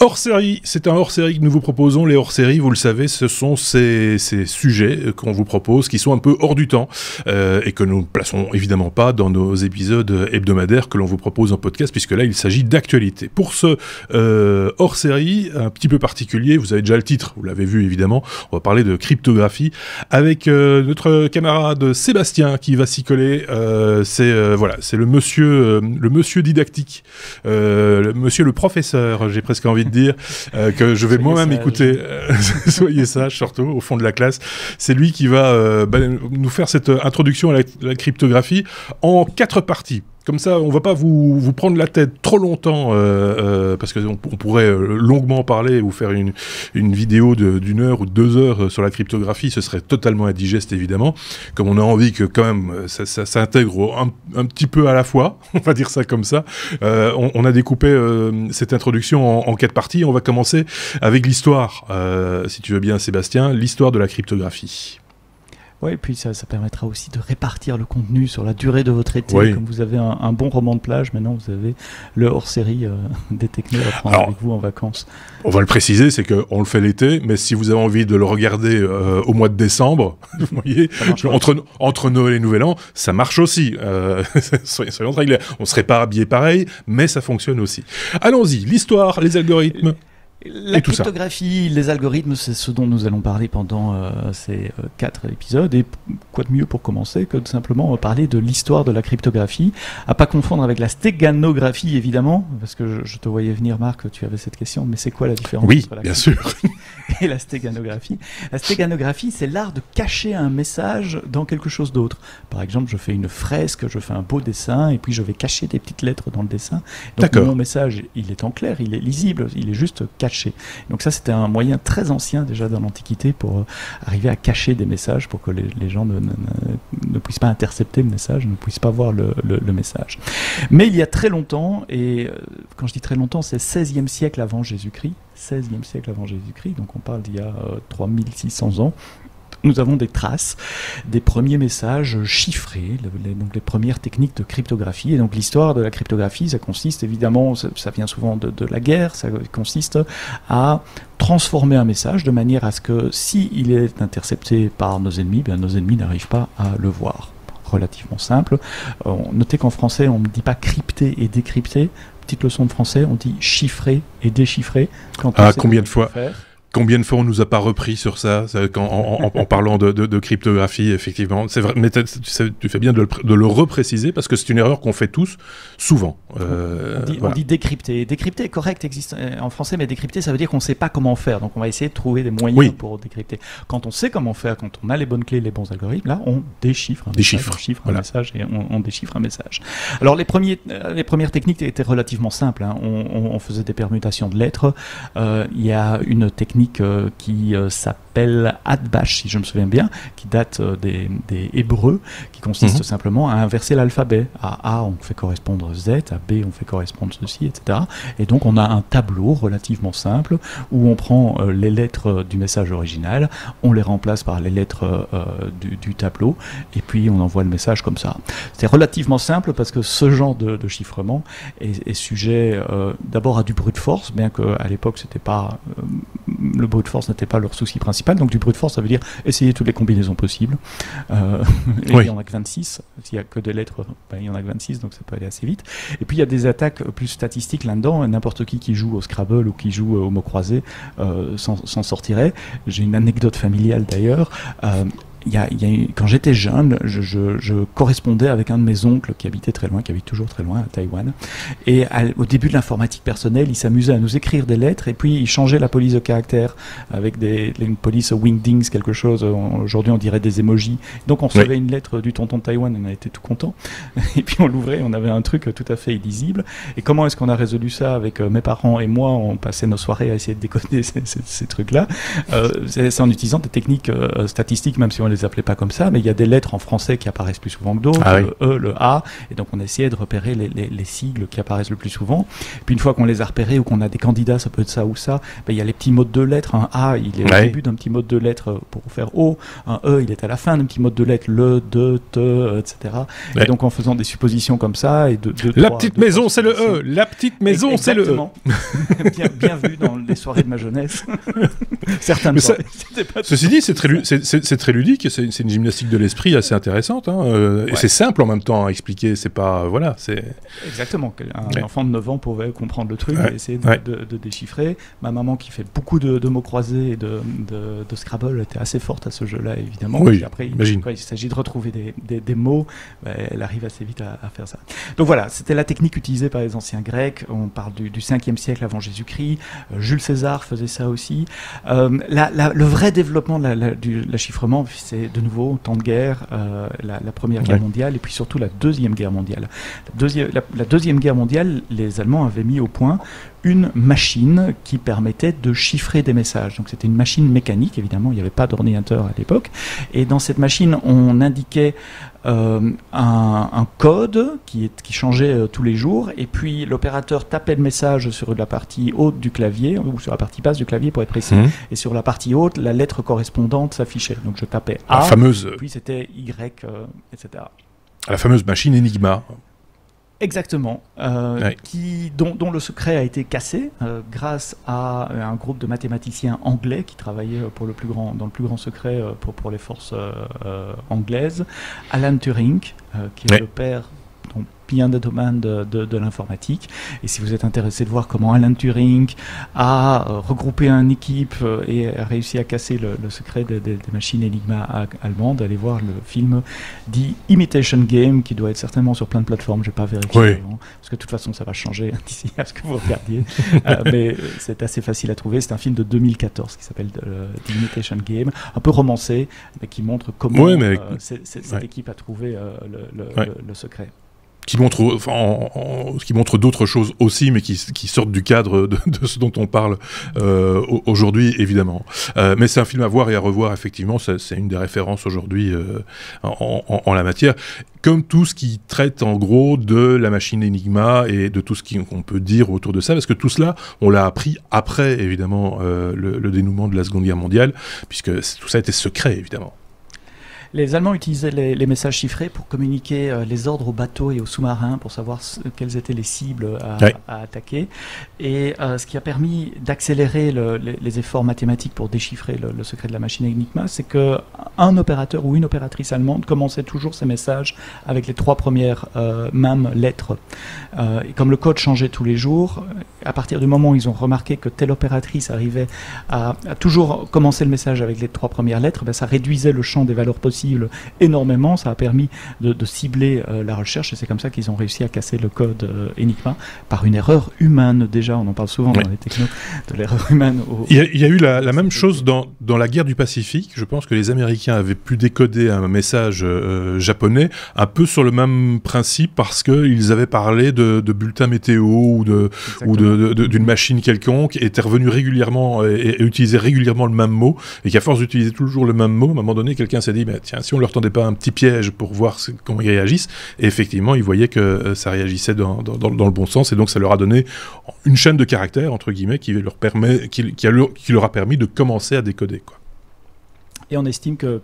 Hors-série, c'est un hors-série que nous vous proposons. Les hors-séries, vous le savez, ce sont ces sujets qu'on vous propose, qui sont un peu hors du temps, et que nous ne plaçons évidemment pas dans nos épisodes hebdomadaires que l'on vous propose en podcast, puisque là, il s'agit d'actualité. Pour ce hors-série, un petit peu particulier, vous avez déjà le titre, vous l'avez vu évidemment, on va parler de cryptographie, avec notre camarade Sébastien qui va s'y coller. C'est le monsieur didactique, monsieur le professeur, j'ai presque envie de dire, que je vais moi-même écouter. Soyez sage, surtout, au fond de la classe. C'est lui qui va nous faire cette introduction à la cryptographie en 4 parties. Comme ça, on ne va pas vous prendre la tête trop longtemps, parce qu'on pourrait longuement parler, vous faire une vidéo d'1 heure ou 2 heures sur la cryptographie, ce serait totalement indigeste, évidemment. Comme on a envie que quand même ça s'intègre un petit peu à la fois, on va dire ça comme ça, on a découpé cette introduction en 4 parties. On va commencer avec l'histoire, si tu veux bien Sébastien, l'histoire de la cryptographie. Oui, et puis ça permettra aussi de répartir le contenu sur la durée de votre été. Oui. Comme vous avez un bon roman de plage, maintenant vous avez le hors-série des techniques à prendre avec vous en vacances. On va le préciser, c'est qu'on le fait l'été, mais si vous avez envie de le regarder au mois de décembre, vous voyez, entre Noël et Nouvel An, ça marche aussi. Soyons très clairs. On ne serait pas habillé pareil, mais ça fonctionne aussi. Allons-y, l'histoire, les algorithmes. La cryptographie, les algorithmes, c'est ce dont nous allons parler pendant ces 4 épisodes. Et quoi de mieux pour commencer que de simplement parler de l'histoire de la cryptographie, à pas confondre avec la stéganographie, évidemment, parce que je te voyais venir, Marc, tu avais cette question, mais c'est quoi la différence entre la cryptographie et la stéganographie? La stéganographie, c'est l'art de cacher un message dans quelque chose d'autre. Par exemple, je fais une fresque, je fais un beau dessin, et puis je vais cacher des petites lettres dans le dessin. Donc mon message, il est en clair, il est lisible, il est juste caché. Donc ça, c'était un moyen très ancien déjà dans l'Antiquité pour arriver à cacher des messages, pour que les gens ne puissent pas intercepter le message, ne puissent pas voir le message. Mais il y a très longtemps, et quand je dis très longtemps, c'est 16e siècle avant Jésus-Christ, 16e siècle avant Jésus-Christ, donc on parle d'il y a 3600 ans, nous avons des traces des premiers messages chiffrés, donc les premières techniques de cryptographie. Et donc l'histoire de la cryptographie, ça consiste évidemment, ça vient souvent de la guerre, ça consiste à transformer un message de manière à ce que s'il est intercepté par nos ennemis, nos ennemis n'arrivent pas à le voir. Relativement simple. Notez qu'en français, on ne dit pas crypter et décrypter. Petite leçon de français, on dit chiffrer et déchiffrer. Combien de fois Combien de fois on nous a pas repris sur ça, en parlant de cryptographie, effectivement. C'est vrai, mais tu fais bien de le repréciser, parce que c'est une erreur qu'on fait tous, souvent. On dit décrypter. Décrypter est correct, existe en français, mais décrypter, ça veut dire qu'on ne sait pas comment faire. Donc on va essayer de trouver des moyens pour décrypter. Quand on sait comment faire, quand on a les bonnes clés, les bons algorithmes, là, on déchiffre un message et on déchiffre un message. Alors les premières techniques étaient relativement simples. Hein. On faisait des permutations de lettres. Il y a une technique qui s'appelle Atbash, si je me souviens bien, qui date des Hébreux, qui consiste simplement à inverser l'alphabet. À A, on fait correspondre Z, à B, on fait correspondre ceci, etc. Et donc, on a un tableau relativement simple où on prend les lettres du message original, on les remplace par les lettres du tableau, et puis on envoie le message comme ça. C'est relativement simple parce que ce genre de chiffrement est sujet d'abord à du brute force, bien qu'à l'époque, c'était pas... le brute force n'était pas leur souci principal, donc du brute force, ça veut dire essayer toutes les combinaisons possibles. Il n'y en a que 26, s'il n'y a que des lettres, il y en a que 26, donc ça peut aller assez vite. Et puis il y a des attaques plus statistiques là-dedans, n'importe qui joue au Scrabble ou qui joue au mot croisé s'en sortirait. J'ai une anecdote familiale d'ailleurs. Quand j'étais jeune, je correspondais avec un de mes oncles qui habitait très loin, qui habite toujours très loin, à Taïwan. Et au début de l'informatique personnelle, il s'amusait à nous écrire des lettres et puis il changeait la police de caractère avec une police wingdings, quelque chose. Aujourd'hui, on dirait des emojis. Donc on recevait une lettre du tonton de Taïwan, on a été tout content. Et puis on l'ouvrait, on avait un truc tout à fait illisible. Et comment est-ce qu'on a résolu ça avec mes parents et moi? On passait nos soirées à essayer de décoder ces trucs-là. C'est en utilisant des techniques statistiques, même si on les appelait pas comme ça, mais il y a des lettres en français qui apparaissent plus souvent que d'autres, le E, le A, et donc on essayait de repérer les sigles qui apparaissent le plus souvent. Puis une fois qu'on les a repérés ou qu'on a des candidats, ça peut être ça ou ça, il y a les petits modes de lettres. Un A, il est au début d'un petit mode de lettres pour faire O, un E, il est à la fin d'un petit mode de lettres, le, de, te, etc. Et donc en faisant des suppositions comme ça, et la petite maison c'est le E, la petite maison c'est le E. bien vu dans les soirées de ma jeunesse. Certains Ceci dit, c'est très ludique, c'est une gymnastique de l'esprit assez intéressante, et c'est simple en même temps à expliquer, c'est pas... Voilà, c'est... Exactement, un enfant de 9 ans pouvait comprendre le truc et essayer de déchiffrer. Ma maman qui fait beaucoup de mots croisés et de Scrabble était assez forte à ce jeu-là, évidemment. Oui, et après, quand il s'agit de retrouver des mots, elle arrive assez vite à faire ça. Donc voilà, c'était la technique utilisée par les anciens Grecs, on parle du 5e siècle avant Jésus-Christ, Jules César faisait ça aussi. Le vrai développement du chiffrement, c'est de nouveau temps de guerre, la Première Guerre mondiale et puis surtout la Deuxième Guerre mondiale. La Deuxième Guerre mondiale, les Allemands avaient mis au point une machine qui permettait de chiffrer des messages. Donc c'était une machine mécanique, évidemment, il n'y avait pas d'ordinateur à l'époque. Et dans cette machine, on indiquait un code qui changeait tous les jours, et puis l'opérateur tapait le message sur la partie haute du clavier, ou sur la partie basse du clavier pour être précis, et sur la partie haute, la lettre correspondante s'affichait. Donc je tapais A, puis c'était Y, etc. La fameuse machine Enigma. Exactement, dont le secret a été cassé grâce à un groupe de mathématiciens anglais qui travaillaient dans le plus grand secret pour les forces anglaises, Alan Turing, qui est le père bien de domaine de l'informatique. Et si vous êtes intéressé de voir comment Alan Turing a regroupé une équipe et a réussi à casser le secret des machines Enigma allemandes, allez voir le film The Imitation Game, qui doit être certainement sur plein de plateformes, je n'ai pas vérifié avant, parce que de toute façon ça va changer d'ici à ce que vous regardiez. Mais c'est assez facile à trouver. C'est un film de 2014 qui s'appelle The Imitation Game, un peu romancé, mais qui montre comment cette équipe a trouvé le secret. Qui montre d'autres choses aussi, mais qui sortent du cadre de ce dont on parle aujourd'hui, évidemment. Mais c'est un film à voir et à revoir, effectivement, c'est une des références aujourd'hui en la matière. Comme tout ce qui traite en gros de la machine Enigma et de tout ce qu'on peut dire autour de ça, parce que tout cela, on l'a appris après, évidemment, le dénouement de la Seconde Guerre mondiale, puisque tout ça était secret, évidemment. Les Allemands utilisaient les messages chiffrés pour communiquer les ordres aux bateaux et aux sous-marins, pour savoir quelles étaient les cibles à attaquer. Et ce qui a permis d'accélérer les efforts mathématiques pour déchiffrer le secret de la machine Enigma, c'est qu'un opérateur ou une opératrice allemande commençait toujours ses messages avec les 3 premières mêmes lettres. Et comme le code changeait tous les jours, à partir du moment où ils ont remarqué que telle opératrice arrivait à toujours commencer le message avec les 3 premières lettres, ça réduisait le champ des valeurs possibles énormément. Ça a permis de cibler la recherche, et c'est comme ça qu'ils ont réussi à casser le code Enigma par une erreur humaine. Déjà, on en parle souvent dans les technos de l'erreur humaine. Il y a eu la même chose dans la guerre du Pacifique. Je pense que les Américains avaient pu décoder un message japonais un peu sur le même principe, parce qu'ils avaient parlé de bulletins météo ou d'une machine quelconque, et étaient revenus régulièrement et utilisaient régulièrement le même mot, et qu'à force d'utiliser toujours le même mot, à un moment donné, quelqu'un s'est dit tiens, si on leur tendait pas un petit piège pour voir comment ils réagissent, et effectivement, ils voyaient que ça réagissait dans le bon sens, et donc ça leur a donné une chaîne de caractères, entre guillemets, qui leur a permis de commencer à décoder, quoi. Et on estime que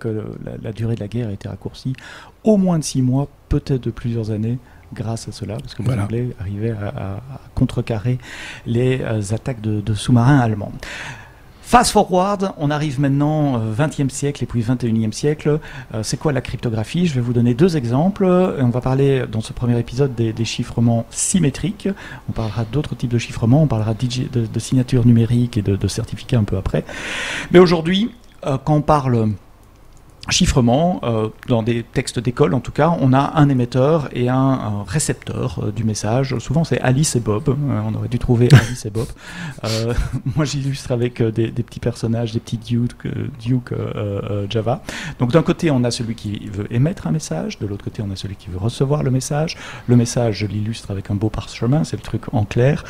la durée de la guerre a été raccourcie au moins de 6 mois, peut-être de plusieurs années, grâce à cela, parce que les Anglais arrivaient à contrecarrer les attaques de sous-marins allemands. Fast forward, on arrive maintenant au XXe siècle et puis 21e siècle. C'est quoi la cryptographie? Je vais vous donner 2 exemples. On va parler dans ce premier épisode des chiffrements symétriques. On parlera d'autres types de chiffrements. On parlera de signatures numériques et de certificats un peu après. Mais aujourd'hui, quand on parle chiffrement, dans des textes d'école en tout cas, on a un émetteur et un récepteur du message. Souvent c'est Alice et Bob, on aurait dû trouver Alice et Bob. Moi j'illustre avec des petits personnages, des petits Duke Java. Donc d'un côté on a celui qui veut émettre un message, de l'autre côté on a celui qui veut recevoir le message. Le message, je l'illustre avec un beau parchemin, c'est le truc en clair.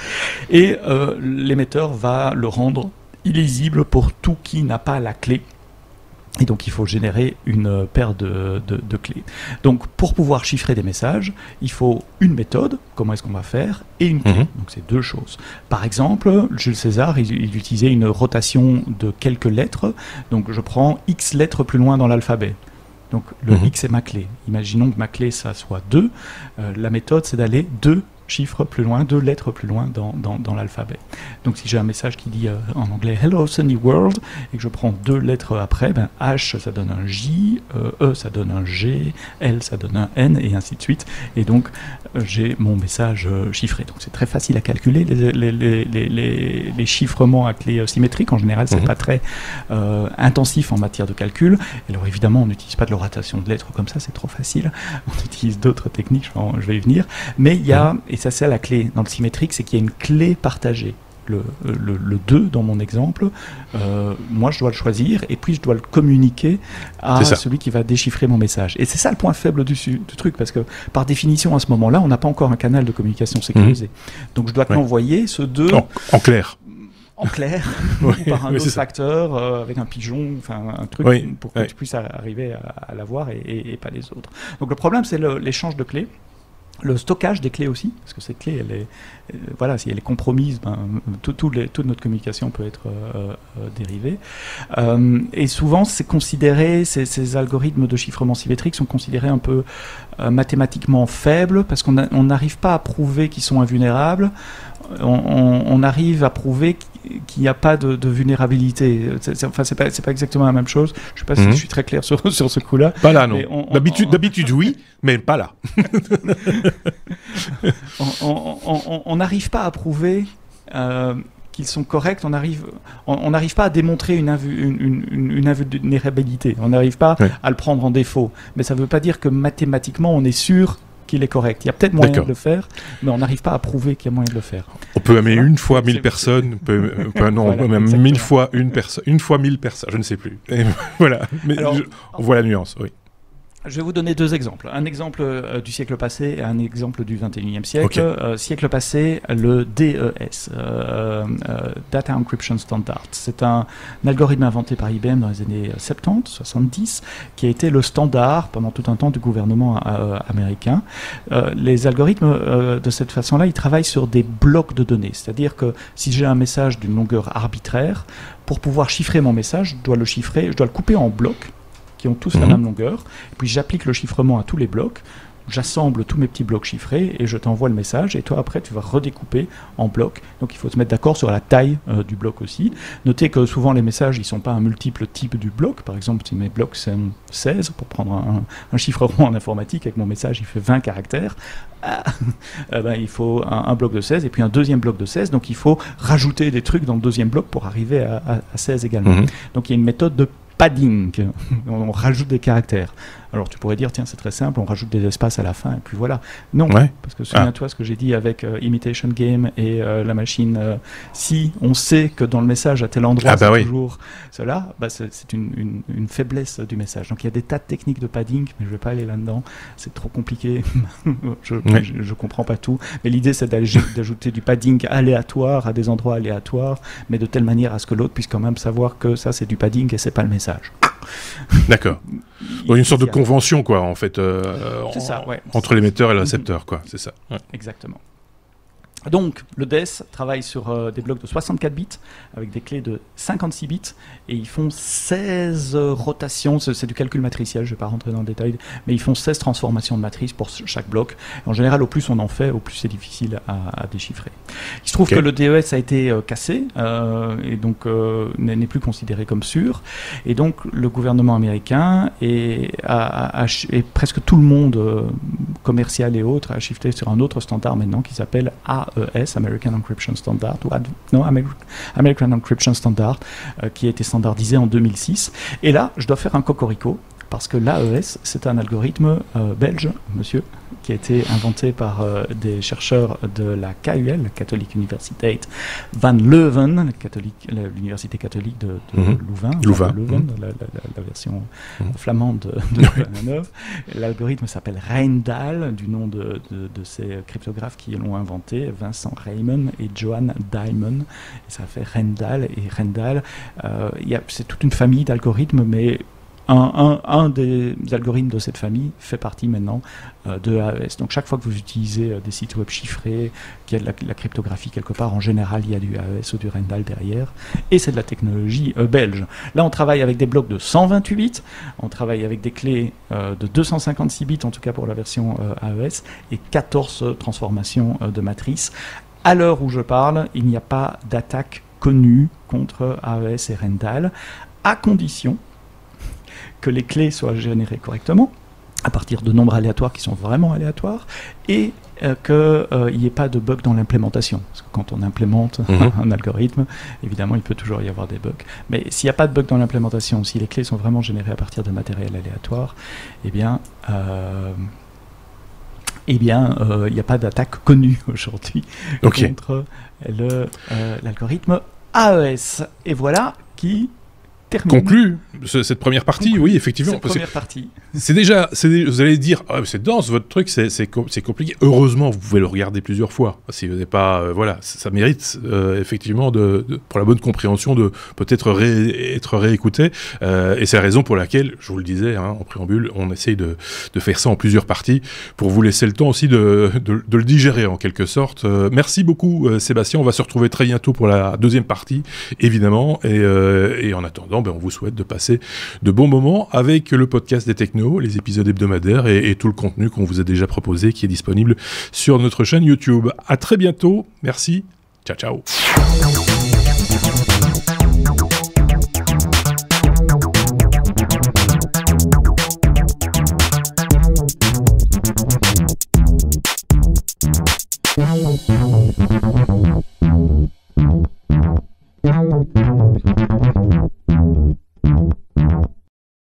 Et l'émetteur va le rendre illisible pour tout qui n'a pas la clé Et donc il faut générer une paire de clés. Donc pour pouvoir chiffrer des messages, il faut une méthode, comment est-ce qu'on va faire, et une clé. Donc c'est 2 choses. Par exemple, Jules César, il utilisait une rotation de quelques lettres. Donc je prends X lettres plus loin dans l'alphabet. Donc le X est ma clé. Imaginons que ma clé, ça soit 2. La méthode, c'est d'aller 2 chiffres plus loin, 2 lettres plus loin dans l'alphabet. Donc si j'ai un message qui dit en anglais Hello Sunny World et que je prends 2 lettres après, H ça donne un J, E ça donne un G, L ça donne un N et ainsi de suite. Et donc j'ai mon message chiffré. Donc c'est très facile à calculer les chiffrements à clé symétrique. En général c'est pas très intensif en matière de calcul. Et alors évidemment on n'utilise pas de l'oratation de lettres comme ça, c'est trop facile. On utilise d'autres techniques, je vais y venir. Mais il y a, et ça c'est la clé dans le symétrique, c'est qu'il y a une clé partagée. Le 2 dans mon exemple, moi je dois le choisir et puis je dois le communiquer à celui qui va déchiffrer mon message. Et c'est ça le point faible du truc, parce que par définition à ce moment-là, on n'a pas encore un canal de communication sécurisé. Donc je dois te l'envoyer, ce 2... En clair. En clair, par un autre facteur, avec un pigeon, enfin un truc pour que tu puisses arriver à l'avoir et pas les autres. Donc le problème c'est l'échange de clés. Le stockage des clés aussi, parce que cette clé, si elle est compromise, toute notre communication peut être dérivée. Et souvent, c'est considéré, ces algorithmes de chiffrement symétrique sont considérés un peu mathématiquement faibles, parce qu'on n'arrive pas à prouver qu'ils sont invulnérables. On arrive à prouver qu'il n'y a pas de vulnérabilité. C'est pas exactement la même chose. Je ne sais pas si je suis très clair sur ce coup-là. Pas là, non. D'habitude, oui, mais pas là. On n'arrive pas à prouver qu'ils sont corrects. On n'arrive pas à démontrer une invulnérabilité. On n'arrive pas à le prendre en défaut. Mais ça ne veut pas dire que mathématiquement, on est sûr qu'il est correct. Il y a peut-être moyen de le faire, mais on n'arrive pas à prouver qu'il y a moyen de le faire. On peut amener une fois 1000 personnes, même 1000 fois une personne, une fois 1000 personnes, je ne sais plus. Et voilà, mais on voit la nuance, oui. Je vais vous donner 2 exemples. Un exemple du siècle passé et un exemple du 21e siècle. Siècle passé, le DES, Data Encryption Standard. C'est un algorithme inventé par IBM dans les années 70, 70, qui a été le standard pendant tout un temps du gouvernement américain. Les algorithmes, de cette façon-là, ils travaillent sur des blocs de données. C'est-à-dire que si j'ai un message d'une longueur arbitraire, pour pouvoir chiffrer mon message, je dois le couper en blocs qui ont tous la même longueur, et puis j'applique le chiffrement à tous les blocs, j'assemble tous mes petits blocs chiffrés et je t'envoie le message, et toi après tu vas redécouper en blocs. Donc il faut se mettre d'accord sur la taille du bloc aussi. Notez que souvent les messages ils sont pas un multiple type du bloc. Par exemple, si mes blocs sont 16, pour prendre un chiffrement en informatique, avec mon message il fait 20 caractères, il faut un bloc de 16 et puis un deuxième bloc de 16, donc il faut rajouter des trucs dans le deuxième bloc pour arriver à 16 également. Donc il y a une méthode de padding, on rajoute des caractères. Alors tu pourrais dire, tiens, c'est très simple, on rajoute des espaces à la fin, et puis voilà. Non, parce que souviens-toi ce que j'ai dit avec Imitation Game et la machine. Si on sait que dans le message, à tel endroit, toujours cela, c'est une faiblesse du message. Donc il y a des tas de techniques de padding, mais je ne vais pas aller là-dedans, c'est trop compliqué. Je comprends pas tout. Mais l'idée, c'est d'ajouter du padding aléatoire à des endroits aléatoires, mais de telle manière à ce que l'autre puisse quand même savoir que ça, c'est du padding et c'est pas le message. D'accord. Une sorte de convention, quoi, en fait, entre l'émetteur et le récepteur, quoi, c'est ça. Ouais. Exactement. Donc, le DES travaille sur des blocs de 64 bits avec des clés de 56 bits et ils font 16 rotations, c'est du calcul matriciel, je ne vais pas rentrer dans le détail, mais ils font 16 transformations de matrice pour chaque bloc. En général, au plus on en fait, au plus c'est difficile à déchiffrer. Il se trouve que le DES a été cassé et donc n'est plus considéré comme sûr. Et donc, le gouvernement américain et presque tout le monde commercial et autres a shifté sur un autre standard maintenant qui s'appelle AES, American Encryption Standard, American Encryption Standard, qui a été standardisé en 2006. Et là, je dois faire un cocorico, parce que l'AES, c'est un algorithme belge, monsieur, qui a été inventé par des chercheurs de la KUL, la Catholic Universiteit van Leuven, l'université catholique de Louvain, la version flamande de Louvain-la-Neuve. L'algorithme s'appelle Rijndael, du nom de ces cryptographes qui l'ont inventé, Vincent Raymond et Johan Diamond. Et ça fait Rijndael. Et Rijndael, c'est toute une famille d'algorithmes, mais un des algorithmes de cette famille fait partie maintenant de AES. Donc chaque fois que vous utilisez des sites web chiffrés, qu'il y a de la cryptographie quelque part, en général il y a du AES ou du Rendal derrière, et c'est de la technologie belge. Là on travaille avec des blocs de 128 bits, on travaille avec des clés de 256 bits, en tout cas pour la version AES, et 14 transformations de matrice. À l'heure où je parle, il n'y a pas d'attaque connue contre AES et Rendal, à condition que les clés soient générées correctement, à partir de nombres aléatoires qui sont vraiment aléatoires, et qu'il n'y ait pas de bug dans l'implémentation. Parce que quand on implémente un algorithme, évidemment, il peut toujours y avoir des bugs. Mais s'il n'y a pas de bug dans l'implémentation, si les clés sont vraiment générées à partir de matériel aléatoire, eh bien, il n'y a pas d'attaque connue aujourd'hui contre l'algorithme AES. Et voilà qui conclut cette première partie, oui, effectivement. Cette première partie. C'est déjà, vous allez dire, ah, c'est dense, votre truc, c'est compliqué. Heureusement, vous pouvez le regarder plusieurs fois. Si vous n'avez pas, voilà, ça mérite effectivement pour la bonne compréhension de peut-être être réécouté. Et c'est la raison pour laquelle, je vous le disais en préambule, on essaye de faire ça en plusieurs parties pour vous laisser le temps aussi de le digérer en quelque sorte. Merci beaucoup, Sébastien. On va se retrouver très bientôt pour la deuxième partie, évidemment. Et en attendant, on vous souhaite de passer de bons moments avec le podcast des technos, les épisodes hebdomadaires et tout le contenu qu'on vous a déjà proposé qui est disponible sur notre chaîne YouTube. À très bientôt. Merci. Ciao, ciao.